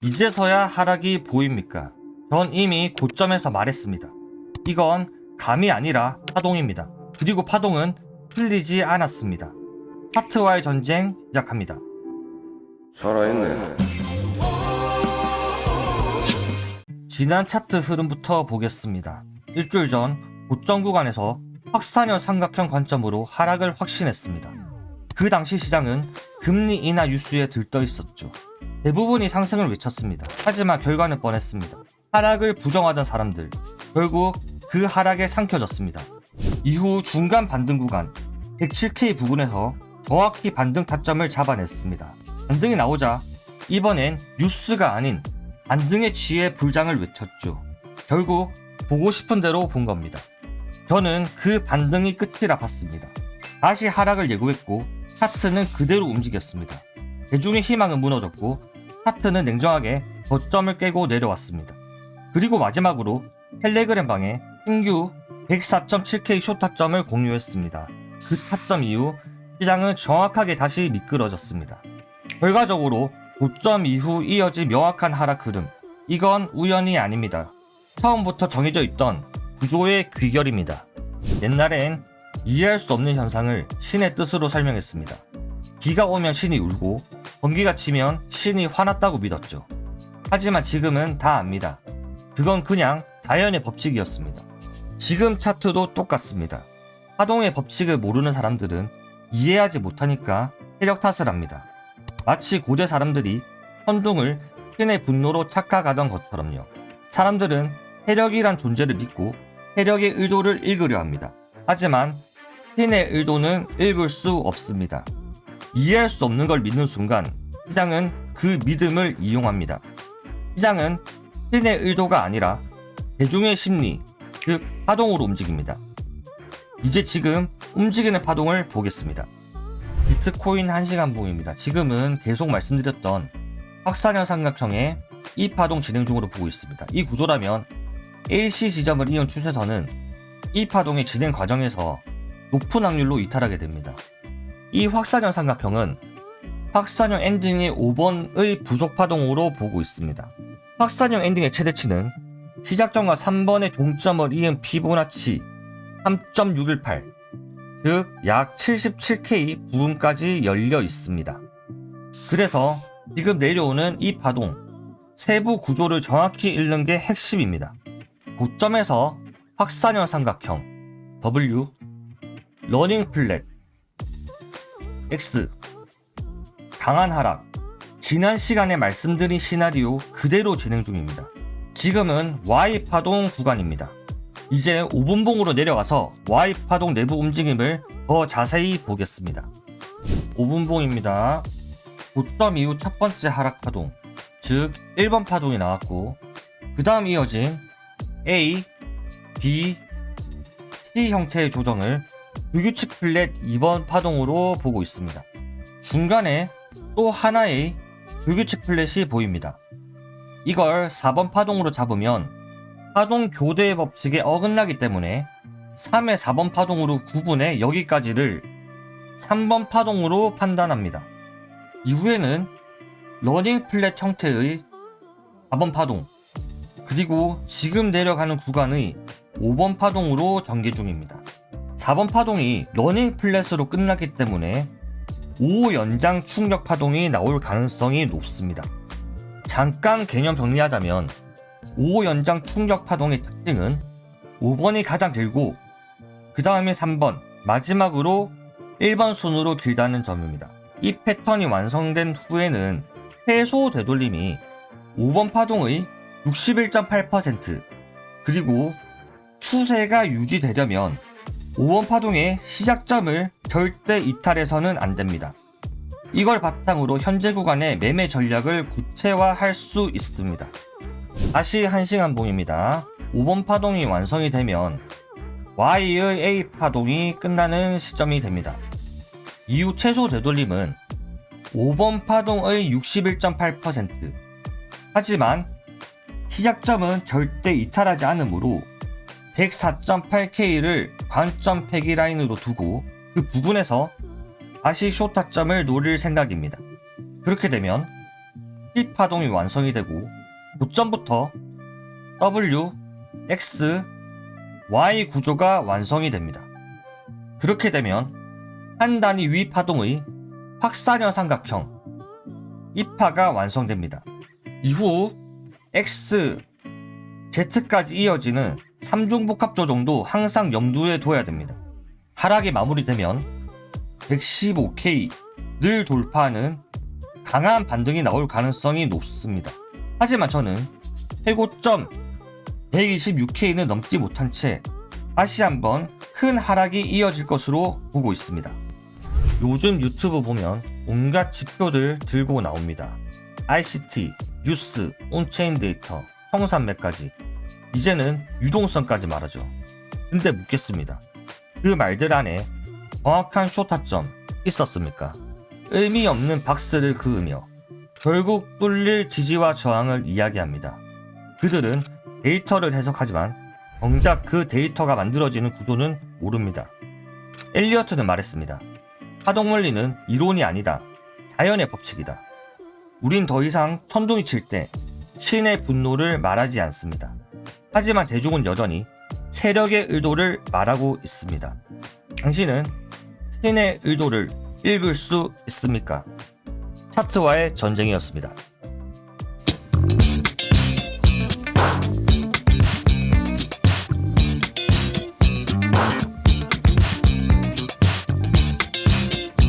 이제서야 하락이 보입니까? 전 이미 고점에서 말했습니다. 이건 감이 아니라 파동입니다. 그리고 파동은 틀리지 않았습니다. 차트와의 전쟁 시작합니다. 살아있네. 지난 차트 흐름부터 보겠습니다. 일주일 전 고점 구간에서 확산형 삼각형 관점으로 하락을 확신했습니다. 그 당시 시장은 금리 인하 뉴스에 들떠 있었죠. 대부분이 상승을 외쳤습니다. 하지만 결과는 뻔했습니다. 하락을 부정하던 사람들, 결국 그 하락에 삼켜졌습니다. 이후 중간 반등 구간 107K 부근에서 정확히 반등 타점을 잡아냈습니다. 반등이 나오자 이번엔 뉴스가 아닌 반등에 취해 불장을 외쳤죠. 결국 보고 싶은 대로 본 겁니다. 저는 그 반등이 끝이라 봤습니다. 다시 하락을 예고했고 차트는 그대로 움직였습니다. 대중의 희망은 무너졌고 차트는 냉정하게 저점을 깨고 내려왔습니다. 그리고 마지막으로 텔레그램 방에 신규 104.7K 숏 타점을 공유했습니다. 그 타점 이후 시장은 정확하게 다시 미끄러졌습니다. 결과적으로 고점 이후 이어진 명확한 하락 흐름. 이건 우연이 아닙니다. 처음부터 정해져 있던 구조의 귀결입니다. 옛날엔 이해할 수 없는 현상을 신의 뜻으로 설명했습니다. 비가 오면 신이 울고 번개가 치면 신이 화났다고 믿었죠. 하지만 지금은 다 압니다. 그건 그냥 자연의 법칙이었습니다. 지금 차트도 똑같습니다. 파동의 법칙을 모르는 사람들은 이해하지 못하니까 세력 탓을 합니다. 마치 고대 사람들이 천둥을 신의 분노로 착각하던 것처럼요. 사람들은 세력이란 존재를 믿고 세력의 의도를 읽으려 합니다. 하지만 신의 의도는 읽을 수 없습니다. 이해할 수 없는 걸 믿는 순간 시장은 그 믿음을 이용합니다. 시장은 신의 의도가 아니라 대중의 심리, 즉 파동으로 움직입니다. 이제 지금 움직이는 파동을 보겠습니다. 비트코인 1시간 봉입니다. 지금은 계속 말씀드렸던 확산형 삼각형의 이 파동 진행 중으로 보고 있습니다. 이 구조라면 AC 지점을 이은 추세선은 이 파동의 진행 과정에서 높은 확률로 이탈하게 됩니다. 이 확산형 삼각형은 확산형 엔딩의 5번의 부속 파동으로 보고 있습니다. 확산형 엔딩의 최대치는 시작점과 3번의 종점을 이은 피보나치 3.618, 즉 약 77K 부근까지 열려 있습니다. 그래서 지금 내려오는 이 파동, 세부 구조를 정확히 읽는 게 핵심입니다. 고점에서 확산형 삼각형 W, 러닝 플랫 X, 강한 하락. 지난 시간에 말씀드린 시나리오 그대로 진행 중입니다. 지금은 Y 파동 구간입니다. 이제 5분봉으로 내려가서 Y 파동 내부 움직임을 더 자세히 보겠습니다. 5분봉입니다. 고점 이후 첫 번째 하락 파동, 즉 1번 파동이 나왔고 그 다음 이어진 A, B, C 형태의 조정을 불규칙 플랫 2번 파동으로 보고 있습니다. 중간에 또 하나의 불규칙 플랫이 보입니다. 이걸 4번 파동으로 잡으면 파동 교대의 법칙에 어긋나기 때문에 3의 4번 파동으로 구분해 여기까지를 3번 파동으로 판단합니다. 이후에는 러닝 플랫 형태의 4번 파동, 그리고 지금 내려가는 구간의 5번 파동으로 전개 중입니다. 4번 파동이 러닝 플랫으로 끝났기 때문에 5 연장 충격 파동이 나올 가능성이 높습니다. 잠깐 개념 정리하자면 5 연장 충격 파동의 특징은 5번이 가장 길고 그 다음에 3번, 마지막으로 1번 순으로 길다는 점입니다. 이 패턴이 완성된 후에는 최소 되돌림이 5번 파동의 61.8%, 그리고 추세가 유지되려면 5번 파동의 시작점을 절대 이탈해서는 안 됩니다. 이걸 바탕으로 현재 구간의 매매 전략을 구체화할 수 있습니다. 다시 1시간 봉입니다. 5번 파동이 완성이 되면 Y의 A 파동이 끝나는 시점이 됩니다. 이후 최소 되돌림은 5번 파동의 61.8%, 하지만 시작점은 절대 이탈하지 않으므로 104.8K를 관점 폐기 라인으로 두고 그 부근에서 다시 숏타점을 노릴 생각입니다. 그렇게 되면 P 파동이 완성이 되고 고점부터 W, X, Y 구조가 완성이 됩니다. 그렇게 되면 한 단위 위 파동의 확산형 삼각형 이파가 완성됩니다. 이후 X, Z까지 이어지는 3중 복합조정도 항상 염두에 둬야 됩니다. 하락이 마무리되면 115K를 돌파하는 강한 반등이 나올 가능성이 높습니다. 하지만 저는 최고점 126K는 넘지 못한 채 다시 한번 큰 하락이 이어질 것으로 보고 있습니다. 요즘 유튜브 보면 온갖 지표들 들고 나옵니다. ICT, 뉴스, 온체인 데이터, 청산매까지, 이제는 유동성까지 말하죠. 근데 묻겠습니다. 그 말들 안에 정확한 쇼타점 있었습니까? 의미 없는 박스를 그으며 결국 뚫릴 지지와 저항을 이야기합니다. 그들은 데이터를 해석하지만 정작 그 데이터가 만들어지는 구조는 모릅니다. 엘리어트는 말했습니다. 파동원리는 이론이 아니다. 자연의 법칙이다. 우린 더 이상 천둥이 칠 때 신의 분노를 말하지 않습니다. 하지만 대중은 여전히 세력의 의도를 말하고 있습니다. 당신은 신의 의도를 읽을 수 있습니까? 차트와의 전쟁이었습니다.